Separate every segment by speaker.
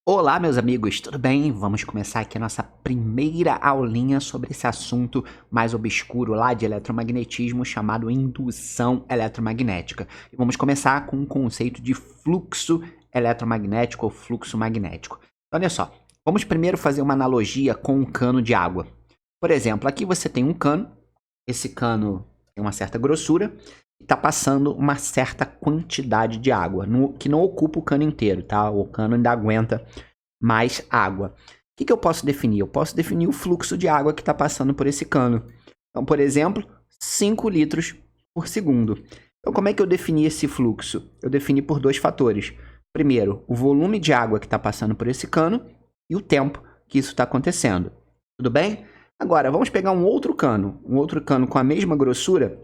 Speaker 1: Olá, meus amigos, tudo bem? Vamos começar aqui a nossa primeira aulinha sobre esse assunto mais obscuro lá de eletromagnetismo chamado indução eletromagnética. E vamos começar com o conceito de fluxo eletromagnético ou fluxo magnético. Então, olha só, vamos primeiro fazer uma analogia com um cano de água. Por exemplo, aqui você tem um cano, esse cano tem uma certa grossura, está passando uma certa quantidade de água, que não ocupa o cano inteiro, tá? O cano ainda aguenta mais água. O que eu posso definir? Eu posso definir o fluxo de água que está passando por esse cano. Então, por exemplo, 5 litros por segundo. Então, como é que eu defini esse fluxo? Eu defini por dois fatores. Primeiro, o volume de água que está passando por esse cano e o tempo que isso está acontecendo. Tudo bem? Agora, vamos pegar um outro cano com a mesma grossura,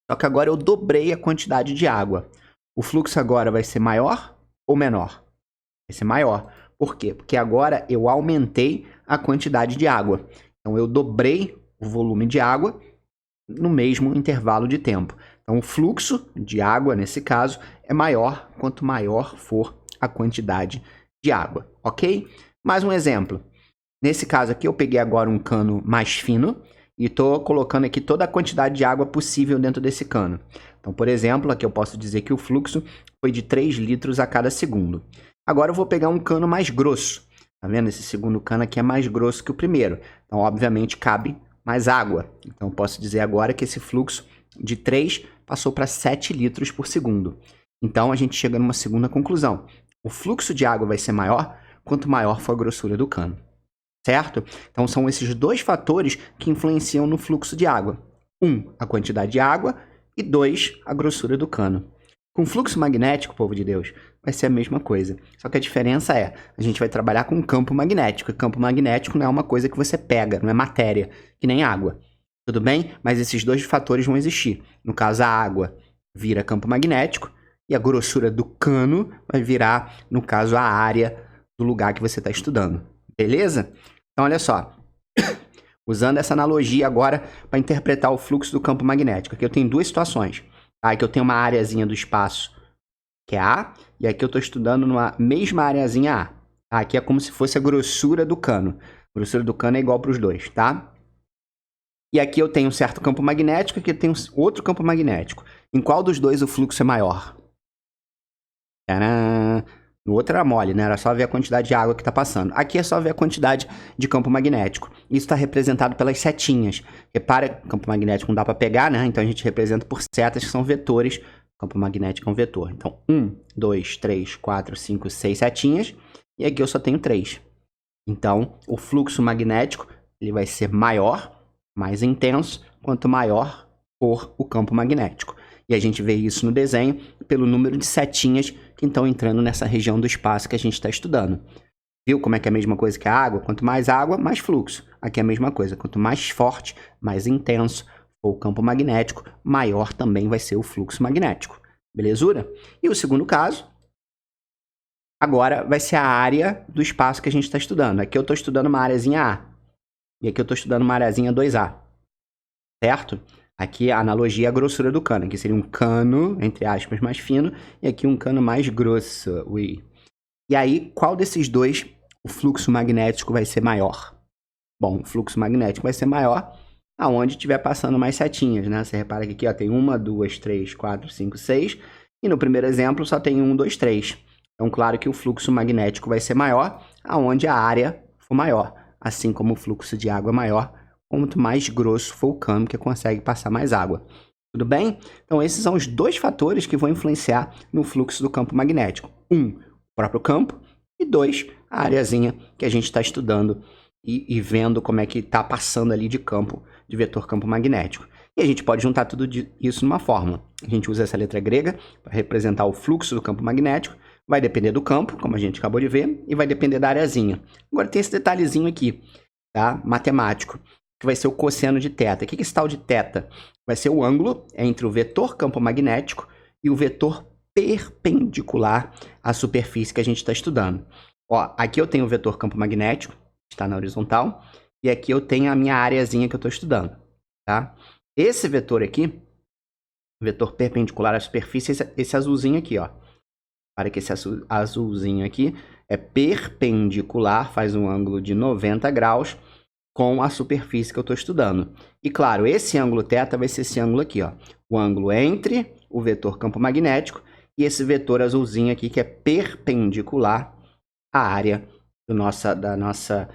Speaker 1: só que agora eu dobrei a quantidade de água. O fluxo agora vai ser maior ou menor? Vai ser maior. Por quê? Porque agora eu aumentei a quantidade de água. Então eu dobrei o volume de água no mesmo intervalo de tempo. Então o fluxo de água, nesse caso, é maior quanto maior for a quantidade de água, ok? Mais um exemplo. Nesse caso aqui eu peguei agora um cano mais fino e estou colocando aqui toda a quantidade de água possível dentro desse cano. Então, por exemplo, aqui eu posso dizer que o fluxo foi de 3 litros a cada segundo. Agora eu vou pegar um cano mais grosso. Tá vendo? Esse segundo cano aqui é mais grosso que o primeiro. Então, obviamente, cabe mais água. Então, eu posso dizer agora que esse fluxo de 3 passou para 7 litros por segundo. Então, a gente chega numa segunda conclusão. O fluxo de água vai ser maior quanto maior for a grossura do cano. Certo? Então, são esses dois fatores que influenciam no fluxo de água. A quantidade de água e 2, a grossura do cano. Com fluxo magnético, povo de Deus, vai ser a mesma coisa. Só que a diferença é, a gente vai trabalhar com campo magnético. E campo magnético não é uma coisa que você pega, não é matéria, que nem água. Tudo bem? Mas esses dois fatores vão existir. No caso, a água vira campo magnético e a grossura do cano vai virar, no caso, a área do lugar que você está estudando. Beleza? Então, olha só, usando essa analogia agora para interpretar o fluxo do campo magnético. Aqui eu tenho duas situações. Tá? Aqui eu tenho uma areazinha do espaço, que é A, e aqui eu estou estudando numa mesma areazinha A. Tá? Aqui é como se fosse a grossura do cano. A grossura do cano é igual para os dois, tá? E aqui eu tenho um certo campo magnético, aqui eu tenho outro campo magnético. Em qual dos dois o fluxo é maior? Tcharam! No outro era mole, né? Era só ver a quantidade de água que está passando. Aqui é só ver a quantidade de campo magnético. Isso está representado pelas setinhas. Repara, campo magnético não dá para pegar, né? Então a gente representa por setas que são vetores. Campo magnético é um vetor. Então, 1, 2, 3, 4, 5, 6 setinhas. E aqui eu só tenho 3. Então, o fluxo magnético ele vai ser maior, mais intenso, quanto maior for o campo magnético. E a gente vê isso no desenho pelo número de setinhas que estão entrando nessa região do espaço que a gente está estudando. Viu como é que é a mesma coisa que a água? Quanto mais água, mais fluxo. Aqui é a mesma coisa. Quanto mais forte, mais intenso for o campo magnético, maior também vai ser o fluxo magnético. Belezura? E o segundo caso, agora vai ser a área do espaço que a gente está estudando. Aqui eu estou estudando uma areazinha A. E aqui eu estou estudando uma areazinha 2A. Certo? Aqui a analogia é a grossura do cano. Aqui seria um cano, entre aspas, mais fino. E aqui um cano mais grosso. Ui. E aí, qual desses dois o fluxo magnético vai ser maior? Bom, o fluxo magnético vai ser maior aonde estiver passando mais setinhas, né? Você repara que aqui ó, tem 1, 2, 3, 4, 5, 6. E no primeiro exemplo só tem 1, 2, 3. Então, claro que o fluxo magnético vai ser maior aonde a área for maior. Assim como o fluxo de água é maior, quanto mais grosso for o cano que consegue passar mais água. Tudo bem? Então, esses são os dois fatores que vão influenciar no fluxo do campo magnético. 1, o próprio campo, e 2, a areazinha que a gente está estudando e vendo como é que está passando ali de campo, de vetor campo magnético. E a gente pode juntar tudo isso numa fórmula. A gente usa essa letra grega para representar o fluxo do campo magnético. Vai depender do campo, como a gente acabou de ver, e vai depender da areazinha. Agora tem esse detalhezinho aqui, tá? Matemático, que vai ser o cosseno de θ. O que é esse tal de θ? Vai ser o ângulo entre o vetor campo magnético e o vetor perpendicular à superfície que a gente está estudando. Ó, aqui eu tenho o vetor campo magnético, que está na horizontal, e aqui eu tenho a minha areazinha que eu estou estudando, tá? Esse vetor aqui, vetor perpendicular à superfície, esse azulzinho aqui, ó. Para que esse azulzinho aqui é perpendicular, faz um ângulo de 90 graus com a superfície que eu estou estudando. E claro, esse ângulo θ vai ser esse ângulo aqui, ó, o ângulo entre o vetor campo magnético e esse vetor azulzinho aqui que é perpendicular à área da nossa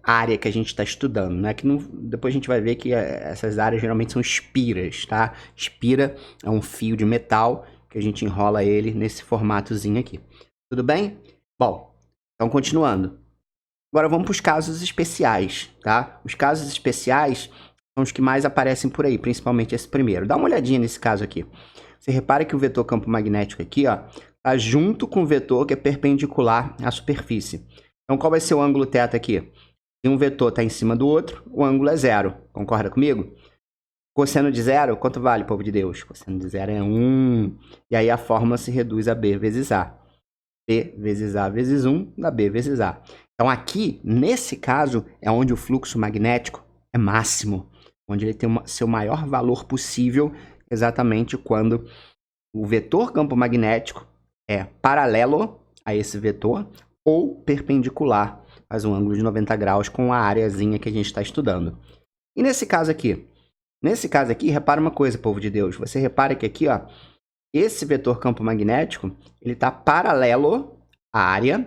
Speaker 1: área que a gente está estudando, né? Que depois a gente vai ver que essas áreas geralmente são espiras, tá? Espira é um fio de metal que a gente enrola ele nesse formatozinho aqui. Tudo bem? Bom, então continuando. Agora vamos para os casos especiais, tá? Os casos especiais são os que mais aparecem por aí, principalmente esse primeiro. Dá uma olhadinha nesse caso aqui. Você repara que o vetor campo magnético aqui, ó, tá junto com o vetor que é perpendicular à superfície. Então, qual vai ser o ângulo θ aqui? Se um vetor está em cima do outro, o ângulo é 0. Concorda comigo? Cosseno de 0, quanto vale, povo de Deus? Cosseno de 0 é 1. E aí a fórmula se reduz a B vezes A. B vezes A vezes 1 dá B vezes A. Então, aqui, nesse caso, é onde o fluxo magnético é máximo, onde ele tem seu maior valor possível, exatamente quando o vetor campo magnético é paralelo a esse vetor ou perpendicular, faz um ângulo de 90 graus com a areazinha que a gente está estudando. E nesse caso aqui? Nesse caso aqui, repara uma coisa, povo de Deus. Você repara que aqui, ó, esse vetor campo magnético, ele está paralelo à área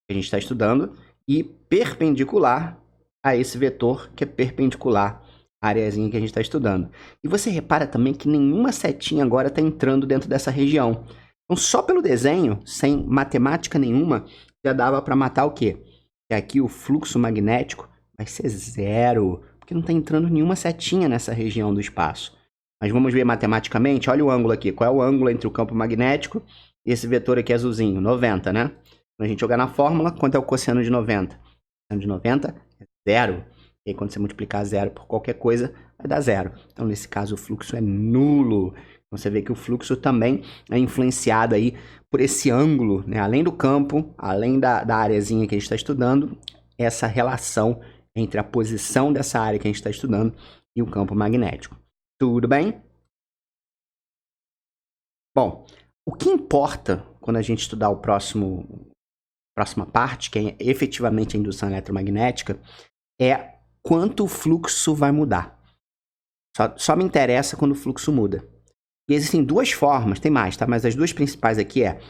Speaker 1: que a gente está estudando e perpendicular a esse vetor que é perpendicular à areazinha que a gente está estudando. E você repara também que nenhuma setinha agora está entrando dentro dessa região. Então, só pelo desenho, sem matemática nenhuma, já dava para matar o quê? Que aqui o fluxo magnético vai ser 0, porque não está entrando nenhuma setinha nessa região do espaço. Mas vamos ver matematicamente, olha o ângulo aqui. Qual é o ângulo entre o campo magnético e esse vetor aqui azulzinho? 90, né? Quando a gente jogar na fórmula, quanto é o cosseno de 90? O cosseno de 90 é 0. E aí, quando você multiplicar 0 por qualquer coisa, vai dar 0. Então, nesse caso, o fluxo é nulo. Então, você vê que o fluxo também é influenciado aí por esse ângulo, né? Além do campo, além da areazinha que a gente está estudando, essa relação entre a posição dessa área que a gente está estudando e o campo magnético. Tudo bem? Bom, o que importa quando a gente estudar o próxima parte, que é efetivamente a indução eletromagnética, é quanto o fluxo vai mudar. Só me interessa quando o fluxo muda. E existem duas formas, tem mais, tá? Mas as duas principais aqui é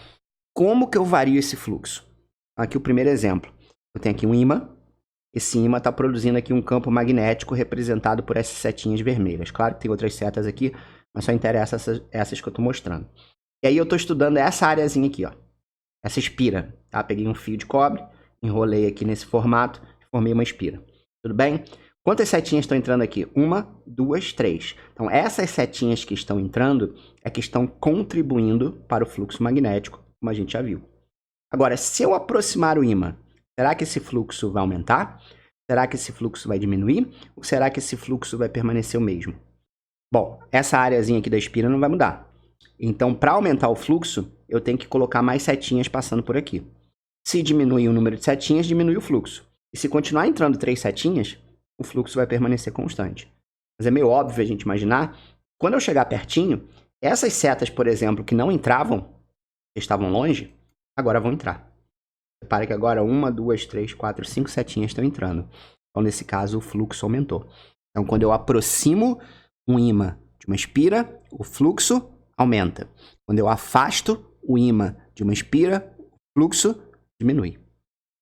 Speaker 1: como que eu vario esse fluxo. Aqui o primeiro exemplo. Eu tenho aqui um ímã. Esse ímã está produzindo aqui um campo magnético representado por essas setinhas vermelhas. Claro que tem outras setas aqui, mas só interessa essas que eu estou mostrando. E aí eu estou estudando essa areazinha aqui, ó. Essa espira, tá? Peguei um fio de cobre, enrolei aqui nesse formato e formei uma espira. Tudo bem? Quantas setinhas estão entrando aqui? 1, 2, 3. Então, essas setinhas que estão entrando é que estão contribuindo para o fluxo magnético, como a gente já viu. Agora, se eu aproximar o ímã, será que esse fluxo vai aumentar? Será que esse fluxo vai diminuir? Ou será que esse fluxo vai permanecer o mesmo? Bom, essa areazinha aqui da espira não vai mudar. Então, para aumentar o fluxo, eu tenho que colocar mais setinhas passando por aqui. Se diminuir o número de setinhas, diminui o fluxo. E se continuar entrando 3 setinhas, o fluxo vai permanecer constante. Mas é meio óbvio a gente imaginar, quando eu chegar pertinho, essas setas, por exemplo, que não entravam, que estavam longe, agora vão entrar. Repare que agora 1, 2, 3, 4, 5 setinhas estão entrando. Então, nesse caso, o fluxo aumentou. Então, quando eu aproximo um ímã de uma espira, o fluxo aumenta. Quando eu afasto o ímã de uma espira, o fluxo diminui.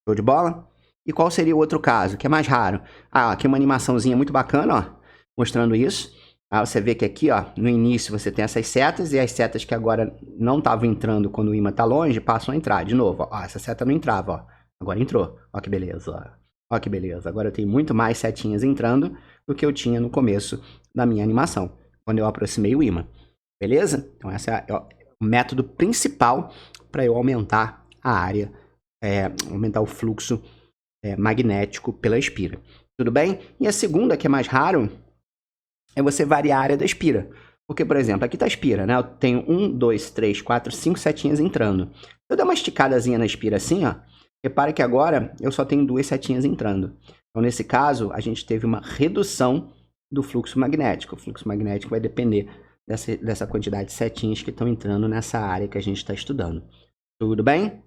Speaker 1: Show de bola? E qual seria o outro caso, que é mais raro? Ah, aqui uma animaçãozinha muito bacana, ó, mostrando isso. Ah, você vê que aqui, ó, no início você tem essas setas, e as setas que agora não estavam entrando quando o ímã está longe, passam a entrar. De novo, ó, essa seta não entrava, ó. Agora entrou. Ó que beleza, ó. Ó que beleza. Agora eu tenho muito mais setinhas entrando do que eu tinha no começo da minha animação, quando eu aproximei o ímã. Beleza? Então esse é o método principal para eu aumentar a área, aumentar o fluxo magnético pela espira. Tudo bem? E a segunda, que é mais raro, é você variar a área da espira. Porque, por exemplo, aqui está a espira, né? Eu tenho 1, 2, 3, 4, 5 setinhas entrando. Se eu der uma esticadazinha na espira assim, ó, repara que agora eu só tenho 2 setinhas entrando. Então, nesse caso, a gente teve uma redução do fluxo magnético. O fluxo magnético vai depender dessa quantidade de setinhas que estão entrando nessa área que a gente está estudando. Tudo bem?